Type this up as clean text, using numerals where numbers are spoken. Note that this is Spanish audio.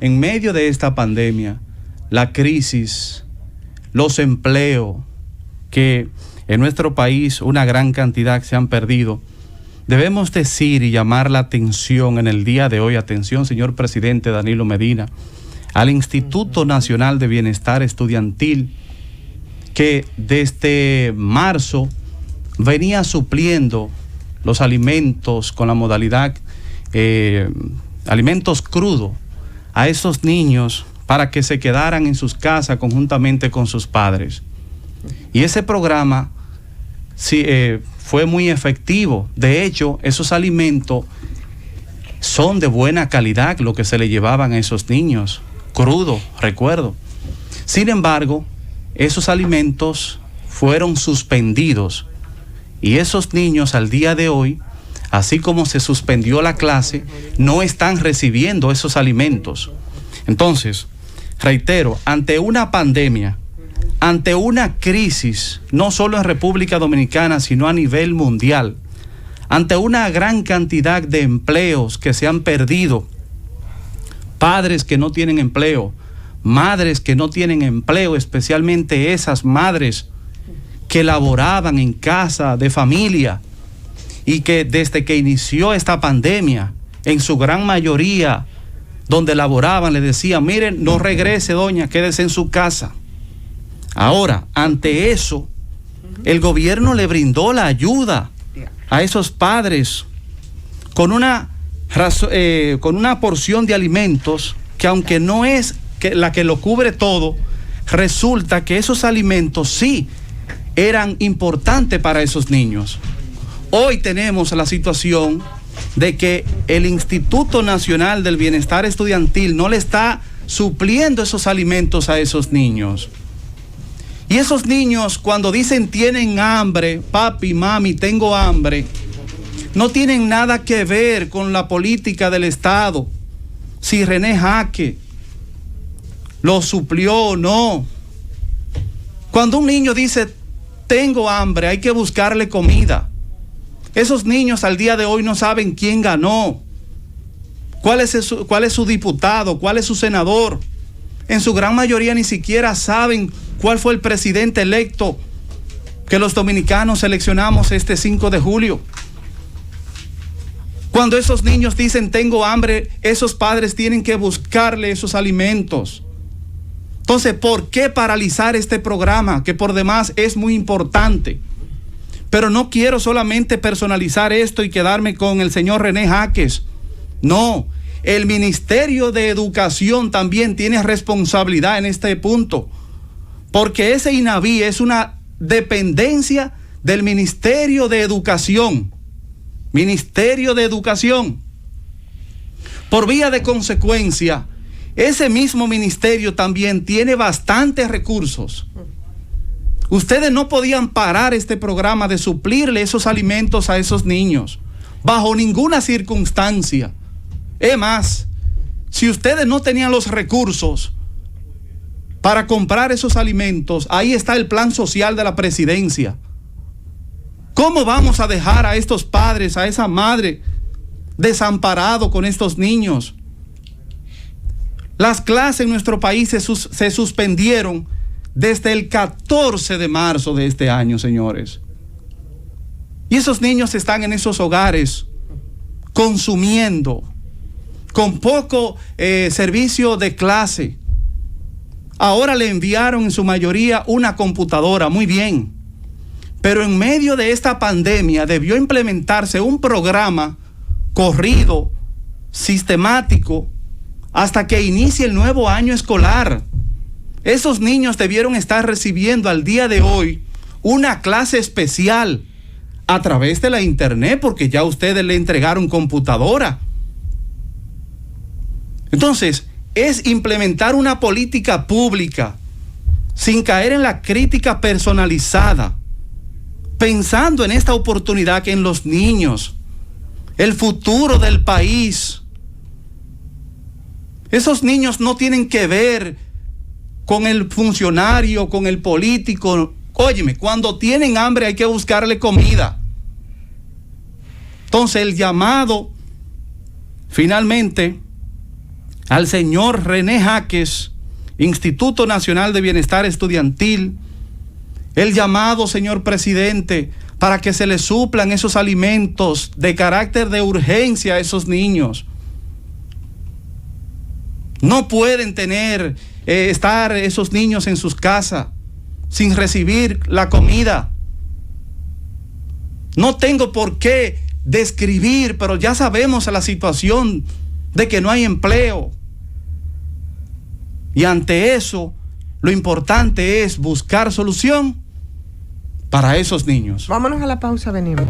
en medio de esta pandemia, la crisis, los empleos, que en nuestro país una gran cantidad se han perdido, debemos decir y llamar la atención en el día de hoy, atención señor presidente Danilo Medina, al Instituto Nacional de Bienestar Estudiantil, que desde marzo venía supliendo los alimentos con la modalidad alimentos crudos a esos niños para que se quedaran en sus casas conjuntamente con sus padres. Y ese programa sí, fue muy efectivo. De hecho, esos alimentos son de buena calidad, lo que se le llevaban a esos niños, crudo, recuerdo. Sin embargo, esos alimentos fueron suspendidos y esos niños al día de hoy, así como se suspendió la clase, no están recibiendo esos alimentos. Entonces, reitero, ante una pandemia, ante una crisis, no solo en República Dominicana, sino a nivel mundial, ante una gran cantidad de empleos que se han perdido, padres que no tienen empleo, madres que no tienen empleo, especialmente esas madres que laboraban en casa de familia y que desde que inició esta pandemia, en su gran mayoría, donde laboraban, le decían, miren, no regrese doña, quédese en su casa. Ahora, ante eso, el gobierno le brindó la ayuda a esos padres con una porción de alimentos que, aunque no es la que lo cubre todo, resulta que esos alimentos sí eran importantes para esos niños. Hoy tenemos la situación de que el Instituto Nacional del Bienestar Estudiantil no le está supliendo esos alimentos a esos niños. Y esos niños, cuando dicen tienen hambre, papi, mami, tengo hambre, no tienen nada que ver con la política del Estado, si René Jaque lo suplió o no. Cuando un niño dice tengo hambre, hay que buscarle comida. Esos niños al día de hoy no saben quién ganó, cuál es su diputado, cuál es su senador. En su gran mayoría ni siquiera saben cuál fue el presidente electo que los dominicanos seleccionamos este 5 de julio. Cuando esos niños dicen tengo hambre, esos padres tienen que buscarle esos alimentos. Entonces, ¿por qué paralizar este programa? Que por demás es muy importante. Pero no quiero solamente personalizar esto y quedarme con el señor René Jaques. No, el Ministerio de Educación también tiene responsabilidad en este punto, porque ese INAVI es una dependencia del Ministerio de Educación. Ministerio de Educación. Por vía de consecuencia, ese mismo ministerio también tiene bastantes recursos. Ustedes no podían parar este programa de suplirle esos alimentos a esos niños, bajo ninguna circunstancia. Es más, si ustedes no tenían los recursos para comprar esos alimentos, ahí está el plan social de la presidencia. ¿Cómo vamos a dejar a estos padres, a esa madre, desamparados con estos niños? Las clases en nuestro país se suspendieron desde el 14 de marzo de este año, señores. Y esos niños están en esos hogares consumiendo, con poco servicio de clase. Ahora le enviaron en su mayoría una computadora, muy bien. Pero en medio de esta pandemia debió implementarse un programa corrido, sistemático, hasta que inicie el nuevo año escolar. Esos niños debieron estar recibiendo al día de hoy una clase especial a través de la internet, porque ya ustedes le entregaron computadora. Entonces, es implementar una política pública sin caer en la crítica personalizada, pensando en esta oportunidad que en los niños, el futuro del país. Esos niños no tienen que ver con el funcionario, con el político. Óyeme, cuando tienen hambre hay que buscarle comida. Entonces el llamado finalmente al señor René Jaques, Instituto Nacional de Bienestar Estudiantil, el llamado, señor presidente, para que se les suplan esos alimentos de carácter de urgencia a esos niños. No pueden estar esos niños en sus casas sin recibir la comida. No tengo por qué describir, pero ya sabemos la situación de que no hay empleo. Y ante eso, lo importante es buscar solución para esos niños. Vámonos a la pausa, venimos.